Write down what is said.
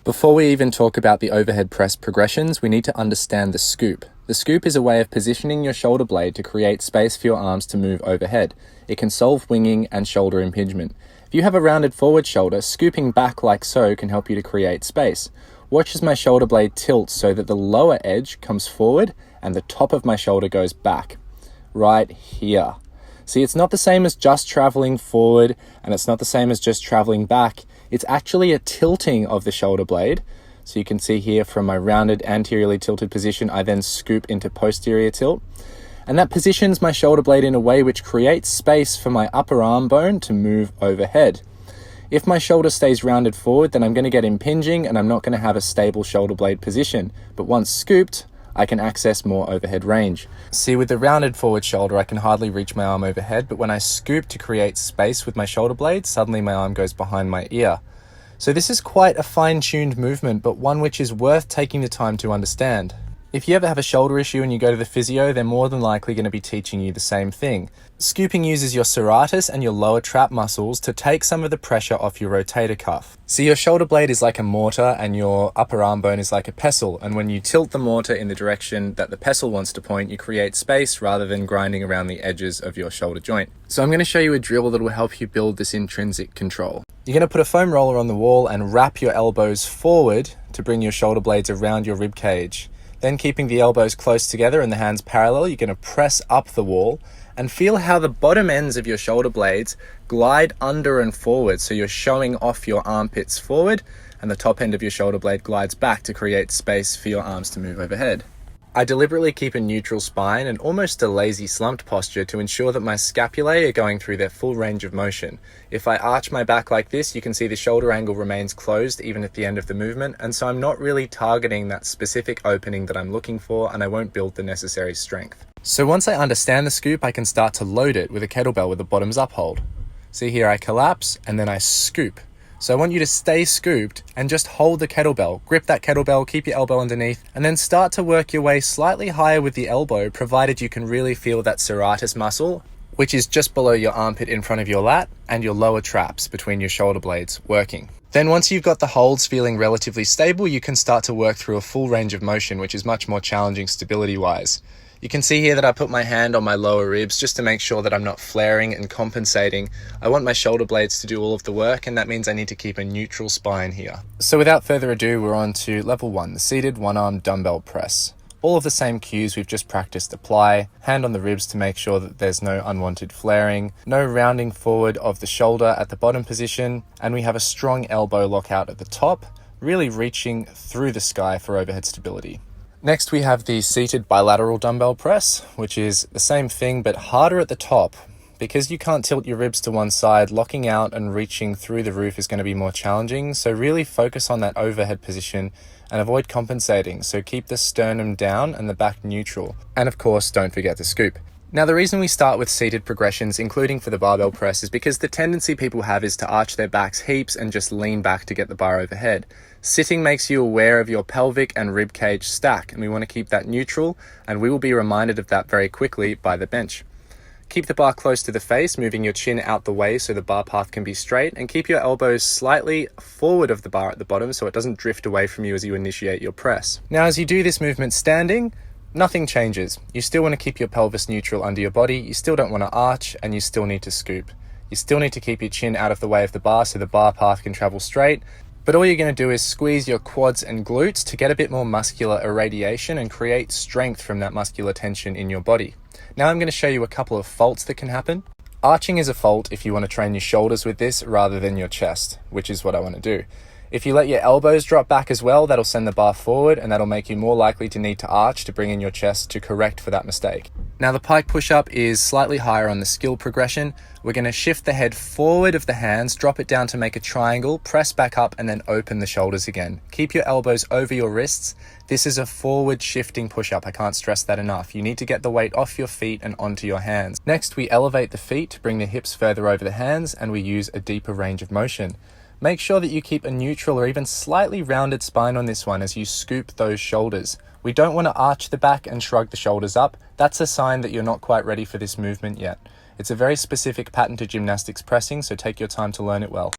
Before we even talk about the overhead press progressions, we need to understand the scoop. The scoop is a way of positioning your shoulder blade to create space for your arms to move overhead. It can solve winging and shoulder impingement. If you have a rounded forward shoulder, scooping back like so can help you to create space. Watch as my shoulder blade tilts so that the lower edge comes forward and the top of my shoulder goes back. Right here. See, it's not the same as just traveling forward, and it's not the same as just traveling back. It's actually a tilting of the shoulder blade. So you can see here from my rounded anteriorly tilted position, I then scoop into posterior tilt. And that positions my shoulder blade in a way which creates space for my upper arm bone to move overhead. If my shoulder stays rounded forward, then I'm going to get impinging and I'm not going to have a stable shoulder blade position. But once scooped, I can access more overhead range. See, with the rounded forward shoulder, I can hardly reach my arm overhead, but when I scoop to create space with my shoulder blade, suddenly my arm goes behind my ear. So this is quite a fine-tuned movement, but one which is worth taking the time to understand. If you ever have a shoulder issue and you go to the physio, they're more than likely going to be teaching you the same thing. Scooping uses your serratus and your lower trap muscles to take some of the pressure off your rotator cuff. So your shoulder blade is like a mortar and your upper arm bone is like a pestle, and when you tilt the mortar in the direction that the pestle wants to point, you create space rather than grinding around the edges of your shoulder joint. So I'm going to show you a drill that will help you build this intrinsic control. You're going to put a foam roller on the wall and wrap your elbows forward to bring your shoulder blades around your rib cage. Then, keeping the elbows close together and the hands parallel, you're going to press up the wall and feel how the bottom ends of your shoulder blades glide under and forward, so you're showing off your armpits forward and the top end of your shoulder blade glides back to create space for your arms to move overhead. I deliberately keep a neutral spine and almost a lazy slumped posture to ensure that my scapulae are going through their full range of motion. If I arch my back like this, you can see the shoulder angle remains closed even at the end of the movement, and so I'm not really targeting that specific opening that I'm looking for, and I won't build the necessary strength. So once I understand the scoop, I can start to load it with a kettlebell with a bottoms up hold. See here, I collapse and then I scoop. So I want you to stay scooped and just hold the kettlebell. Grip that kettlebell, keep your elbow underneath, and then start to work your way slightly higher with the elbow, provided you can really feel that serratus muscle, which is just below your armpit in front of your lat, and your lower traps between your shoulder blades working. Then once you've got the holds feeling relatively stable, you can start to work through a full range of motion, which is much more challenging stability-wise. You can see here that I put my hand on my lower ribs just to make sure that I'm not flaring and compensating. I want my shoulder blades to do all of the work, and that means I need to keep a neutral spine here. So without further ado, we're on to level 1, the seated one-arm dumbbell press. All of the same cues we've just practiced apply. Hand on the ribs to make sure that there's no unwanted flaring, no rounding forward of the shoulder at the bottom position, and we have a strong elbow lockout at the top, really reaching through the sky for overhead stability. Next, we have the seated bilateral dumbbell press, which is the same thing but harder at the top. Because you can't tilt your ribs to one side, locking out and reaching through the roof is going to be more challenging, so really focus on that overhead position and avoid compensating, so keep the sternum down and the back neutral. And of course, don't forget to scoop. Now, the reason we start with seated progressions, including for the barbell press, is because the tendency people have is to arch their backs heaps and just lean back to get the bar overhead. Sitting makes you aware of your pelvic and rib cage stack, and we want to keep that neutral, and we will be reminded of that very quickly by the bench. Keep the bar close to the face, moving your chin out the way so the bar path can be straight, and keep your elbows slightly forward of the bar at the bottom so it doesn't drift away from you as you initiate your press. Now, as you do this movement standing, nothing changes. You still want to keep your pelvis neutral under your body, you still don't want to arch, and you still need to scoop. You still need to keep your chin out of the way of the bar so the bar path can travel straight, but all you're going to do is squeeze your quads and glutes to get a bit more muscular irradiation and create strength from that muscular tension in your body. Now I'm going to show you a couple of faults that can happen. Arching is a fault if you want to train your shoulders with this rather than your chest, which is what I want to do. If you let your elbows drop back as well, that'll send the bar forward, and that'll make you more likely to need to arch to bring in your chest to correct for that mistake. Now, the pike push-up is slightly higher on the skill progression. We're going to shift the head forward of the hands, drop it down to make a triangle, press back up, and then open the shoulders again. Keep your elbows over your wrists. This is a forward shifting push-up. I can't stress that enough. You need to get the weight off your feet and onto your hands. Next, we elevate the feet to bring the hips further over the hands, and we use a deeper range of motion. Make sure that you keep a neutral or even slightly rounded spine on this one as you scoop those shoulders. We don't want to arch the back and shrug the shoulders up. That's a sign that you're not quite ready for this movement yet. It's a very specific pattern to gymnastics pressing, so take your time to learn it well.